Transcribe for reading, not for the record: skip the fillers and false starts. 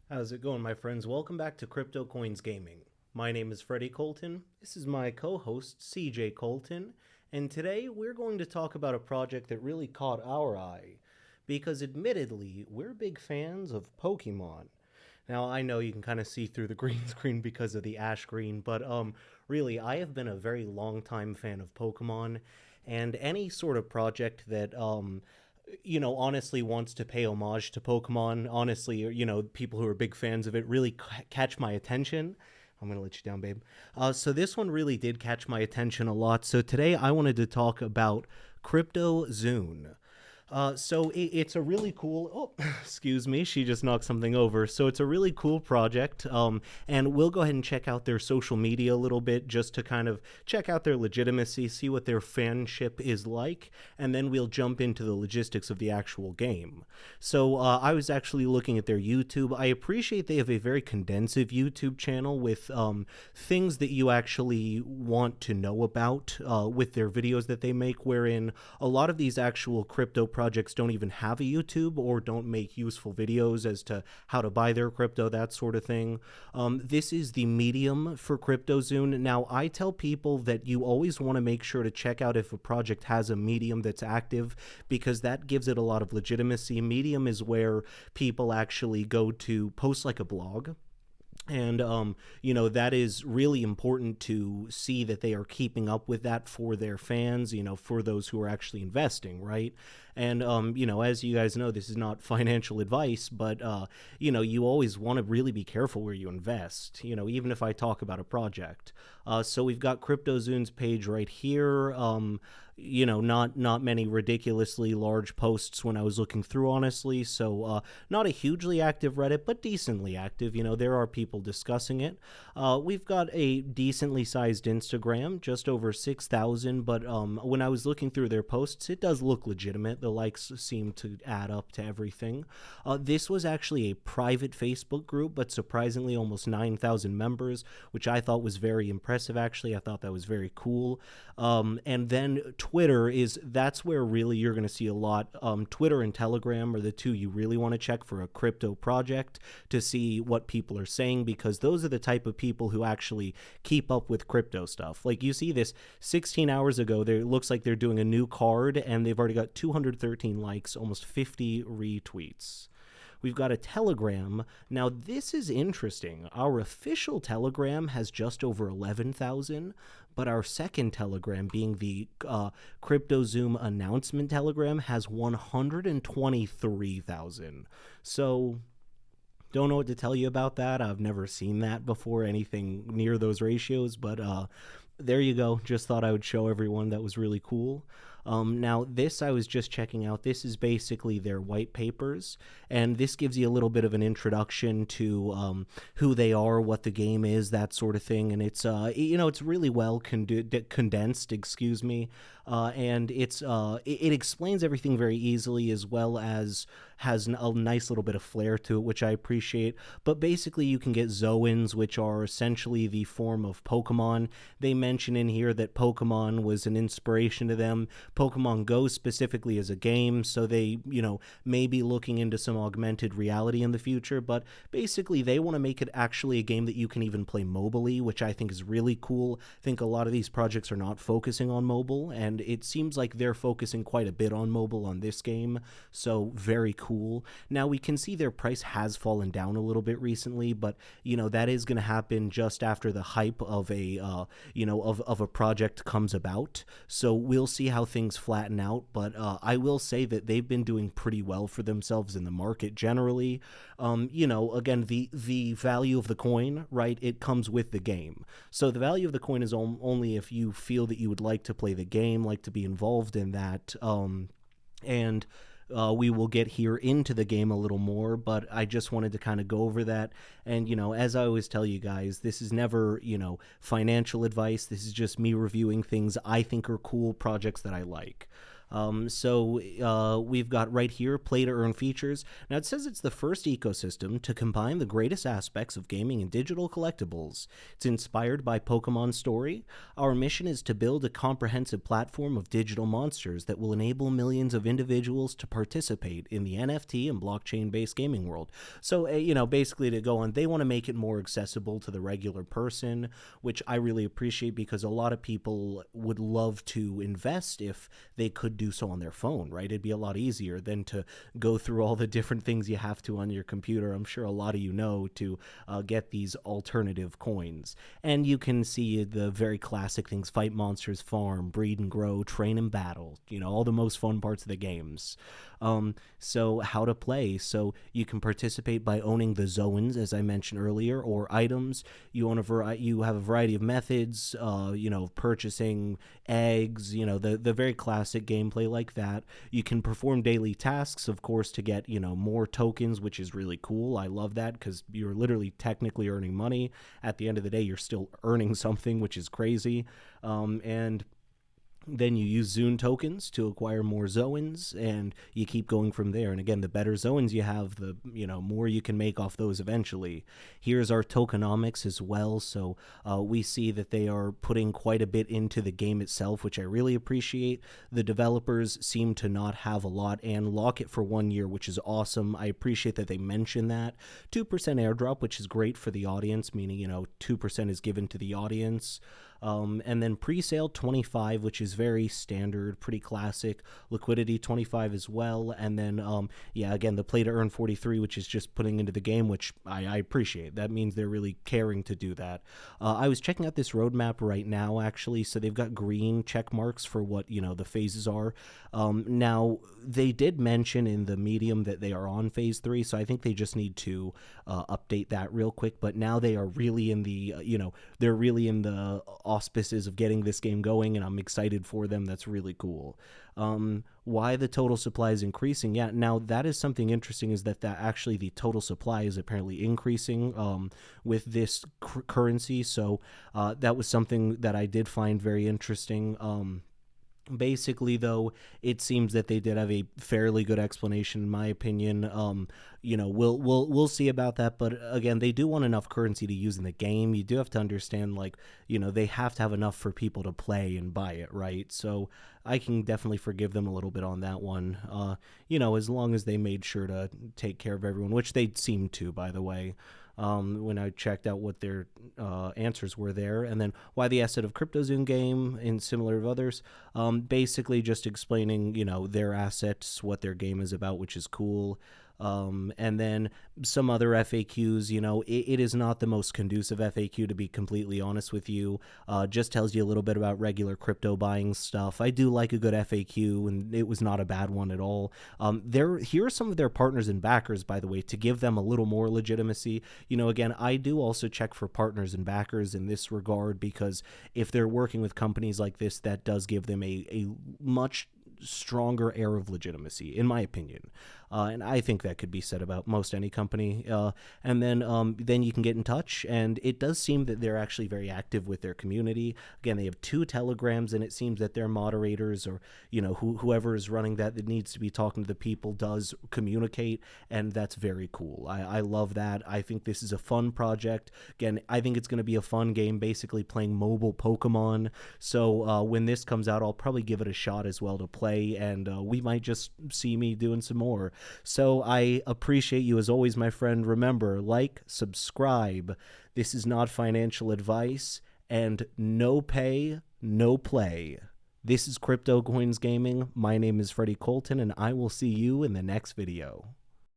How's it going, my friends? Welcome back to CryptoCoins Gaming. My name is Freddie Colton. This is my co-host, CJ Colton, and today we're going to talk about a project that really caught our eye because admittedly, we're big fans of Pokemon. Now, I know you can kind of see through the green screen because of the ash green, but really, I have been a very long time fan of Pokemon, and any sort of project that honestly wants to pay homage to Pokemon, honestly, people who are big fans of it really catch my attention. I'm going to let you down, babe. So this one really did catch my attention a lot. So today I wanted to talk about CryptoZoon. It's a really cool. Oh, excuse me. She just knocked something over. So it's a really cool project. And we'll go ahead and check out their social media a little bit just to kind of check out their legitimacy, see what their fanship is like, and then we'll jump into the logistics of the actual game. So I was actually looking at their YouTube. I appreciate they have a very condensive YouTube channel with things that you actually want to know about with their videos that they make, wherein a lot of these actual crypto projects don't even have a YouTube or don't make useful videos as to how to buy their crypto, that sort of thing. This is the medium for CryptoZoon. Now, I tell people that you always want to make sure to check out if a project has a medium that's active because that gives it a lot of legitimacy. Medium is where people actually go to post like a blog, and that is really important to see that they are keeping up with that for their fans, for those who are actually investing, right? And as you guys know, this is not financial advice, but you always want to really be careful where you invest, even if I talk about a project. So we've got CryptoZoon's page right here. Not many ridiculously large posts when I was looking through, honestly. So not a hugely active Reddit, but decently active. There are people discussing it. We've got a decently sized Instagram, just over 6,000. But when I was looking through their posts, it does look legitimate. The likes seem to add up to everything. This was actually a private Facebook group, but surprisingly almost 9,000 members, which I thought was very impressive, actually. I thought that was very cool. And then Twitter that's where really you're going to see a lot. Twitter and Telegram are the two you really want to check for a crypto project to see what people are saying, because those are the type of people who actually keep up with crypto stuff. Like you see this 16 hours ago, there looks like they're doing a new card and they've already got 213 likes, almost 50 retweets. We've got a Telegram. Now, this is interesting. Our official Telegram has just over 11,000, but our second Telegram, being the CryptoZoom announcement Telegram, has 123,000. So, don't know what to tell you about that. I've never seen that before, anything near those ratios, but there you go. Just thought I would show everyone. That was really cool. Now, this I was just checking out. This is basically their white papers, and this gives you a little bit of an introduction to who they are, what the game is, that sort of thing. And it's really well condensed, excuse me, and it explains everything very easily, as well as has a nice little bit of flair to it, which I appreciate. But basically, you can get Zoans, which are essentially the form of Pokemon. They mention in here that Pokemon was an inspiration to them. Pokemon Go specifically as a game, so they, may be looking into some augmented reality in the future, but basically they want to make it actually a game that you can even play mobilely, which I think is really cool. I think a lot of these projects are not focusing on mobile, and it seems like they're focusing quite a bit on mobile on this game, so very cool. Now, we can see their price has fallen down a little bit recently, but, that is going to happen just after the hype of of a project comes about, so we'll see how things flatten out, but I will say that they've been doing pretty well for themselves in the market generally. Again, the value of the coin, right? It comes with the game. So the value of the coin is only if you feel that you would like to play the game, like to be involved in that. And we will get here into the game a little more, but I just wanted to kind of go over that. And, as I always tell you guys, this is never, financial advice. This is just me reviewing things I think are cool, projects that I like. We've got right here play to earn features. Now it says it's the first ecosystem to combine the greatest aspects of gaming and digital collectibles. It's inspired by Pokemon Story. Our mission is to build a comprehensive platform of digital monsters that will enable millions of individuals to participate in the NFT and blockchain-based gaming world. So, basically to go on, they want to make it more accessible to the regular person, which I really appreciate because a lot of people would love to invest if they could do so on their phone, right? It'd be a lot easier than to go through all the different things you have to on your computer. I'm sure a lot of you know to get these alternative coins. And you can see the very classic things: fight monsters, farm, breed and grow, train and battle, all the most fun parts of the games. So how to play. So you can participate by owning the zones, as I mentioned earlier, or items. You have a variety of methods, purchasing eggs, the very classic gameplay like that. You can perform daily tasks, of course, to get, more tokens, which is really cool. I love that because you're literally technically earning money. At the end of the day, you're still earning something, which is crazy. And then you use Zoon tokens to acquire more zones, and you keep going from there. And again, the better zones you have, the more you can make off those eventually. Here's our tokenomics as well. So we see that they are putting quite a bit into the game itself, which I really appreciate. The developers seem to not have a lot and lock it for 1 year, which is awesome. I appreciate that they mention that. 2% airdrop, which is great for the audience, meaning 2% is given to the audience. And then pre-sale 25, which is very standard, pretty classic. Liquidity 25 as well. And then, again, the play to earn 43, which is just putting into the game, which I appreciate. That means they're really caring to do that. I was checking out this roadmap right now, actually. So they've got green check marks for what, the phases are. Now, they did mention in the medium that they are on phase 3. So I think they just need to update that real quick. But now they are really in the, they're really in the auspices of getting this game going, and I'm excited for them. That's really cool. Why the total supply is increasing? Yeah, now that is something interesting, is that actually the total supply is apparently increasing with this currency. So that was something that I did find very interesting. Basically, though, it seems that they did have a fairly good explanation, in my opinion. We'll see about that, but again, they do want enough currency to use in the game. You do have to understand, they have to have enough for people to play and buy it, right? So I can definitely forgive them a little bit on that one. As long as they made sure to take care of everyone, which they seem to, by the way. When I checked out what their answers were there. And then why the asset of CryptoZoon game and similar to others. Basically just explaining, their assets, what their game is about, which is cool. And then some other FAQs, it is not the most conducive FAQ, to be completely honest with you. Just tells you a little bit about regular crypto buying stuff. I do like a good FAQ, and it was not a bad one at all. Here are some of their partners and backers, by the way, to give them a little more legitimacy. Again, I do also check for partners and backers in this regard, because if they're working with companies like this, that does give them a much stronger air of legitimacy, in my opinion. And I think that could be said about most any company. And then you can get in touch, and it does seem that they're actually very active with their community. Again, they have 2 telegrams, and it seems that their moderators, or whoever is running that needs to be talking to the people, does communicate, and that's very cool. I love that. I think this is a fun project. Again, I think it's going to be a fun game, basically playing mobile Pokemon. So when this comes out, I'll probably give it a shot as well to play, and we might just see me doing some more. So I appreciate you as always, my friend. Remember, like, subscribe. This is not financial advice, and no pay, no play. This is CryptoCoins Gaming. My name is Freddie Colton, and I will see you in the next video.